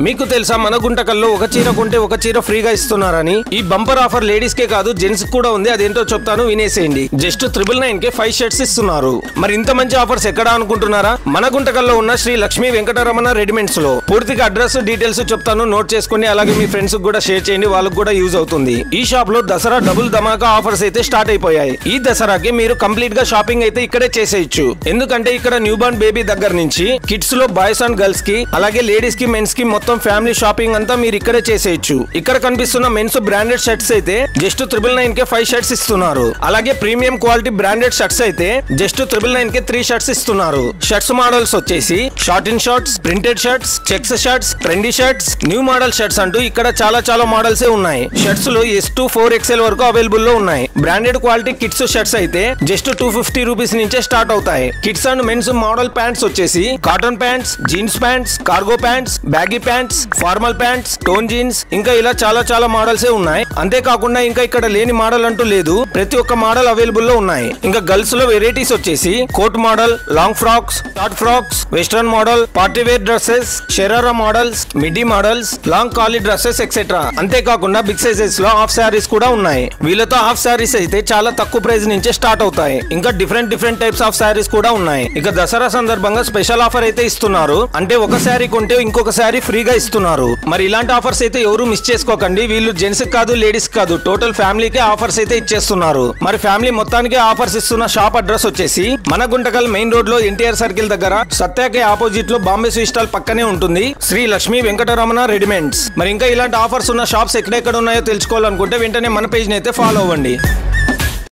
మీకు తెలుసా మన గుంటకల్లో ఒక చీర కొంటే ఒక చీర ఫ్రీగా ఇస్తున్నారని? ఈ బంపర్ ఆఫర్ లేడీస్ కే కాదు జెంట్స్ కూడా ఉంది. అదేంటో చెప్తాను, వినేసేయండి. జస్ట్ 999 కే 5 షర్ట్స్ ఇస్తున్నారు. మరి ఇంత మంచి ఆఫర్స్ ఎక్కడ అనుకుంటున్నారా? మన గుంటకల్లో ఉన్న శ్రీ లక్ష్మీ వెంకటరమణ రెడీమేడ్స్ లో. పూర్తిగా అడ్రస్ డీటెయిల్స్ చెప్తాను, నోట్ చేసుకోండి. అలాగే మీ ఫ్రెండ్స్ కూడా షేర్ చేయండి, వాళ్ళకు కూడా యూజ్ అవుతుంది. ఈ షాప్ లో దసరా డబుల్ ధమాకా ఆఫర్స్ అయితే స్టార్ట్ అయిపోయాయి. ఈ దసరాకి మీరు కంప్లీట్ గా షాపింగ్ అయితే ఇక్కడే చేసేయచ్చు. ఎందుకంటే ఇక్కడ న్యూ బార్న్ బేబీ దగ్గర నుంచి కిడ్స్ లో బాయ్స్ అండ్ గర్ల్స్ కి, అలాగే లేడీస్ కి, మెన్స్ కి మొత్తం ఫ్యామిలీ షాపింగ్ అంతా మీరు ఇక్కడే చేసేయచ్చు. ఇక్కడ కనిపిస్తున్న మెన్స్ బ్రాండెడ్ షర్ట్స్ అయితే జస్ట్ 999 కే 5 షర్ట్స్ ఇస్తున్నారు. అలాగే ప్రీమియం క్వాలిటీ బ్రాండెడ్ షర్ట్స్ అయితే జస్ట్ 999 కే 3 షర్ట్స్ ఇస్తున్నారు. షర్ట్స్ మోడల్స్ వచ్చేసి short in shirts, printed shirts, checks shirts, trendy shirts, new model shirts అంటూ ఇక్కడ చాలా మోడల్స్ ఉన్నాయి. షర్ట్స్ లో S to 4XL వరకు అవైలబుల్ లో ఉన్నాయి. బ్రాండెడ్ క్వాలిటీ కిడ్స్ షర్ట్స్ అయితే జస్ట్ 250 రూపీస్ నుంచే స్టార్ట్ అవుతాయి. Kids and mens model pants వచ్చేసి cotton pants, jeans pants, cargo pants, baggy pants, formal pants, torn jeans, ఇంకా ఇలా చాలా మోడల్సే ఉన్నాయి. అంతేకాకుండా ఇంకా ఇక్కడ లేని మోడల్ అంటూ లేదు. ప్రతి ఒక్క మోడల్ అవైలబుల్ లో ఉన్నాయి. ఇంకా గర్ల్స్ లో వెరైటీస్ వచ్చేసి coat model, long frocks, short frocks, western model, party wear dresses, sharara models, midi models, long kali dresses etcetera. అంతేకాకుండా బిగ్ సైజెస్ లో హాఫ్ శారీస్ కూడా ఉన్నాయి. వీళ్ళతో హాఫ్ శారీస్ అయితే చాలా తక్కువ ప్రైస్ నుంచే స్టార్ట్ అవుతాయి. ఇంకా డిఫరెంట్ టైప్స్ ఆఫ్ శారీస్ కూడా ఉన్నాయి. ఇక దసరా సందర్భంగా స్పెషల్ ఆఫర్ అయితే ఇస్తున్నారు. అంటే ఒక శారీ కొంటే ఇంకొక శారీ ఫ్రీగా ఇస్తున్నారు. మరి ఇలాంటి ఆఫర్స్ అయితే ఎవరు మిస్ చేసుకోకండి. వీళ్ళు జెంట్స్ కాదు, లేడీస్ కాదు, టోటల్ ఫ్యామిలీకే ఆఫర్స్ అయితే ఇచ్చేస్తున్నారు. మరి ఫ్యామిలీ మొత్తానికి ఆఫర్స్ ఇస్తున్న షాప్ అడ్రస్ వచ్చేసి మన గుంటకల్ మెయిన్ రోడ్ లో ఎన్టీఆర్ సర్కిల్ దగ్గర సత్యాకే ఆపోజిట్ లో బాంబే స్వీట్ స్టాల్ పక్కనే ఉంటుంది శ్రీ లక్ష్మీ వెంకటరమణ రెడీమేడ్స్. మరి ఇంకా ఇలాంటి ఆఫర్స్ ఉన్న షాప్స్ ఎక్కడెక్కడ ఉన్నాయో తెలుసుకోవాలనుకుంటే వెంటనే మన పేజ్ ని అయితే ఫాలో అవ్వండి.